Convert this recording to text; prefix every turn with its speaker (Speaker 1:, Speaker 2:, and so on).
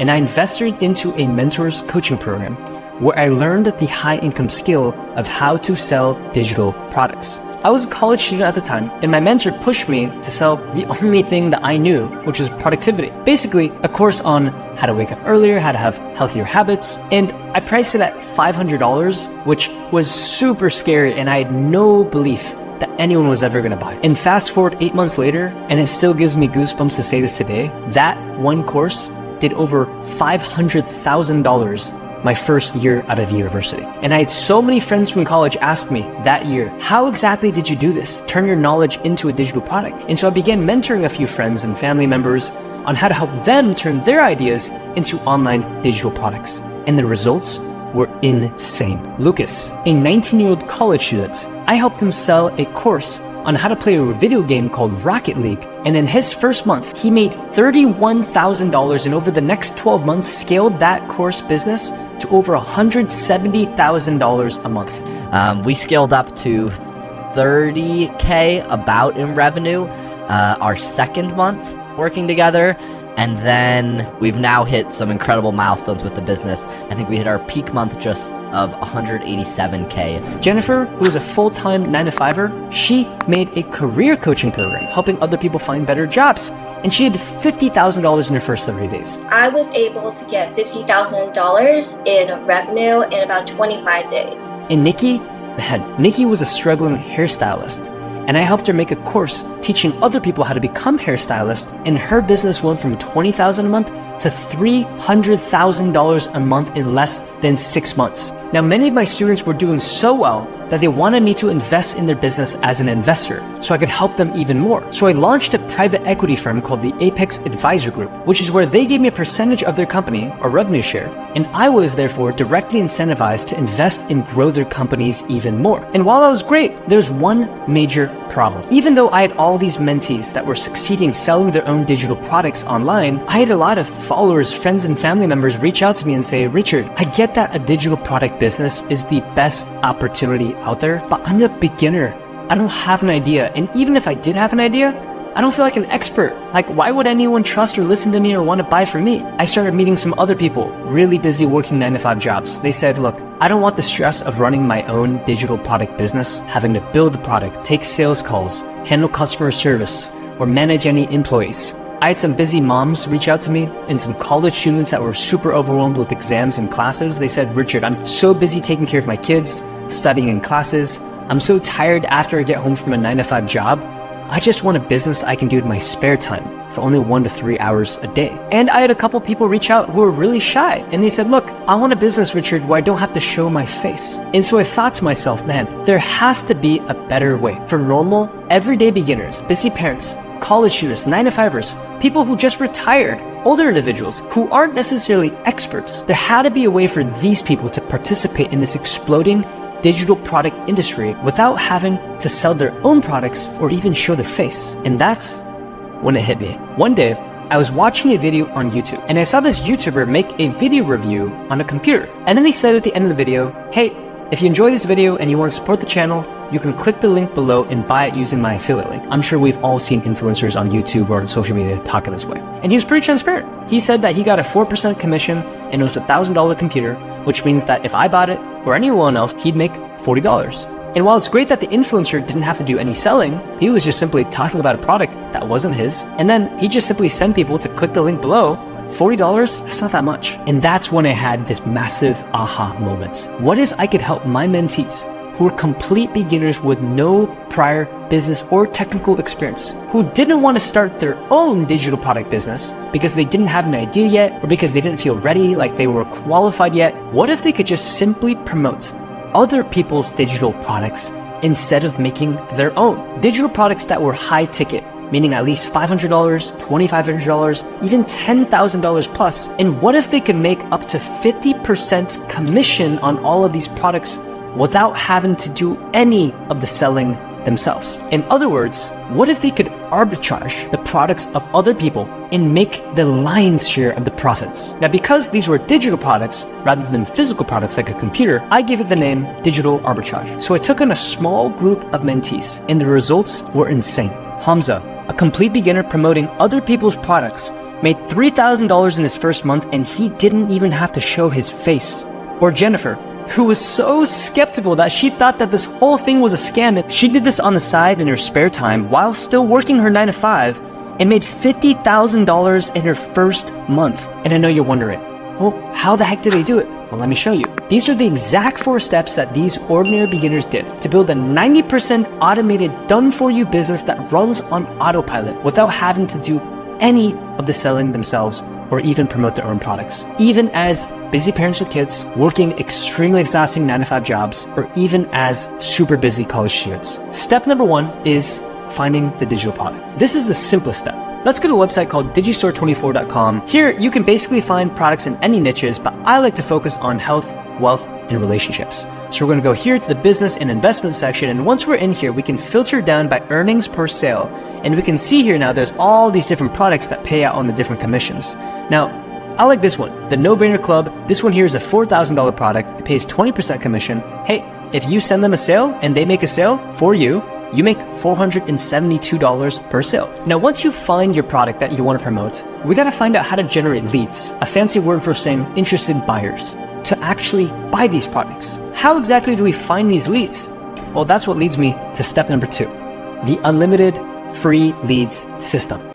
Speaker 1: and I invested into a mentor's coaching program where I learned the high-income skill of how to sell digital products. I was a college student at the time, and my mentor pushed me to sell the only thing that I knew, which was productivity. Basically, a course on how to wake up earlier, how to have healthier habits, and I priced it at $500, which was super scary, and I had no belief that anyone was ever gonna buy it. And fast forward 8 months later, and it still gives me goosebumps to say this today, that one course did over $500,000 my first year out of university. And I had so many friends from college ask me that year, how exactly did you do this? Turn your knowledge into a digital product. And so I began mentoring a few friends and family members on how to help them turn their ideas into online digital products. And the results were insane. Lucas, a 19-year-old college student, I helped him sell a course on how to play a video game called Rocket League. And in his first month, he made $31,000, and over the next 12 months, scaled that course business to over $170,000 a month.
Speaker 2: We scaled up to 30K about in revenue our second month working together. And then we've now hit some incredible milestones with the business. I think we hit our peak month just of 187K.
Speaker 1: Jennifer, who is a full-time 9-to-5er, she made a career coaching program, helping other people find better jobs. And she had $50,000 in her first 30 days.
Speaker 3: I was able to get $50,000 in revenue in about 25 days.
Speaker 1: And Nikki was a struggling hairstylist. And I helped her make a course teaching other people how to become hairstylists, and her business went from $20,000 a month to $300,000 a month in less than 6 months. Now, many of my students were doing so well that they wanted me to invest in their business as an investor so I could help them even more. So I launched a private equity firm called the Apex Advisor Group, which is where they gave me a percentage of their company or revenue share. And I was therefore directly incentivized to invest and grow their companies even more. And while that was great, there's one major problem. Even though I had all these mentees that were succeeding selling their own digital products online, I had a lot of followers, friends, and family members reach out to me and say, Richard, I get that a digital product business is the best opportunity out there, but I'm a beginner. I don't have an idea. And even if I did have an idea, I don't feel like an expert. Like, why would anyone trust or listen to me or want to buy from me? I started meeting some other people, really busy working 9-to-5 jobs. They said, look, I don't want the stress of running my own digital product business, having to build the product, take sales calls, handle customer service, or manage any employees. I had some busy moms reach out to me and some college students that were super overwhelmed with exams and classes. They said, Richard, I'm so busy taking care of my kids, studying in classes. I'm so tired after I get home from a 9-to-5 job. I just want a business I can do in my spare time for only 1 to 3 hours a day. And I had a couple people reach out who were really shy, and they said, look, I want a business, Richard, where I don't have to show my face. And so I thought to myself, man, there has to be a better way for normal, everyday beginners, busy parents, college students, 9-to-5ers, people who just retired, older individuals who aren't necessarily experts. There had to be a way for these people to participate in this exploding digital product industry without having to sell their own products or even show their face. And that's when it hit me. One day, I was watching a video on YouTube, and I saw this YouTuber make a video review on a computer. And then they said at the end of the video, hey, if you enjoy this video and you want to support the channel, you can click the link below and buy it using my affiliate link. I'm sure we've all seen influencers on YouTube or on social media talking this way. And he was pretty transparent. He said that he got a 4% commission and it was a $1,000 computer, which means that if I bought it or anyone else, he'd make $40. And while it's great that the influencer didn't have to do any selling, he was just simply talking about a product that wasn't his. And then he just simply sent people to click the link below. $40, that's not that much. And that's when I had this massive aha moment. What if I could help my mentees who were complete beginners with no prior business or technical experience, who didn't want to start their own digital product business because they didn't have an idea yet or because they didn't feel ready, like they were qualified yet? What if they could just simply promote other people's digital products instead of making their own? Digital products that were high ticket, meaning at least $500, $2,500, even $10,000 plus. And what if they could make up to 50% commission on all of these products without having to do any of the selling themselves? In other words, what if they could arbitrage the products of other people and make the lion's share of the profits? Now, because these were digital products rather than physical products like a computer, I gave it the name digital arbitrage. So I took on a small group of mentees and the results were insane. Hamza, a complete beginner promoting other people's products, made $3,000 in his first month, and he didn't even have to show his face. Or Jennifer, who was so skeptical that she thought that this whole thing was a scam. She did this on the side in her spare time while still working her 9 to 5 and made $50,000 in her first month. And I know you're wondering, well, how the heck did they do it? Well, let me show you. These are the exact 4 steps that these ordinary beginners did to build a 90% automated done-for-you business that runs on autopilot without having to do any of the selling themselves or even promote their own products. Even as busy parents with kids, working extremely exhausting 9 to 5 jobs, or even as super busy college students. Step number 1 is finding the digital product. This is the simplest step. Let's go to a website called digistore24.com. Here, you can basically find products in any niches, but I like to focus on health, wealth, and relationships. So we're going to go here to the business and investment section, and once we're in here, we can filter down by earnings per sale, and we can see here now there's all these different products that pay out on the different commissions. Now, I like this one, the No Brainer Club. This one here is a $4,000 product. It pays 20% commission. Hey, if you send them a sale and they make a sale for you, you make $472 per sale. Now, once you find your product that you want to promote, we got to find out how to generate leads, a fancy word for saying interested buyers, to actually buy these products. How exactly do we find these leads? Well, that's what leads me to step number 2, the unlimited free leads system.